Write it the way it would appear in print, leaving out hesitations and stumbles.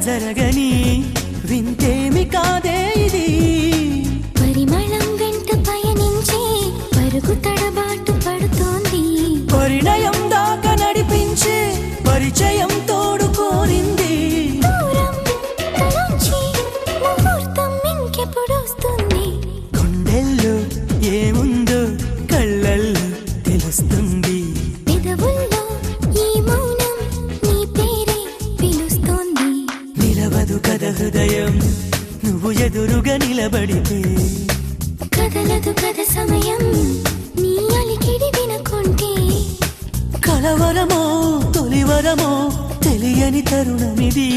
జరగని వింతేమి కాదే ఇది పరిమళం వెంట పయనించే పరుగు తడబాటు పడుతోంది పరిణయం దాకా నడిపించే పరిచయం తోడు కోరింది దూరం తలంచి ముహూర్తం ఇంకెప్పుడు వస్తుంది గుండెల్లో ఏముందో కళ్ళల్లో తెలుస్తుంది పెదవుల్లో ఈ మౌనం నీ పేరే పిలుస్తోంది నిలవదు కథ హృదయం నువ్వు ఎదురుగా నిలబడితే కదలదు కథ సమయం నీ అలికిడి వినకుంటే కలవరమో తొలివరమో తెలియని తరుణమిది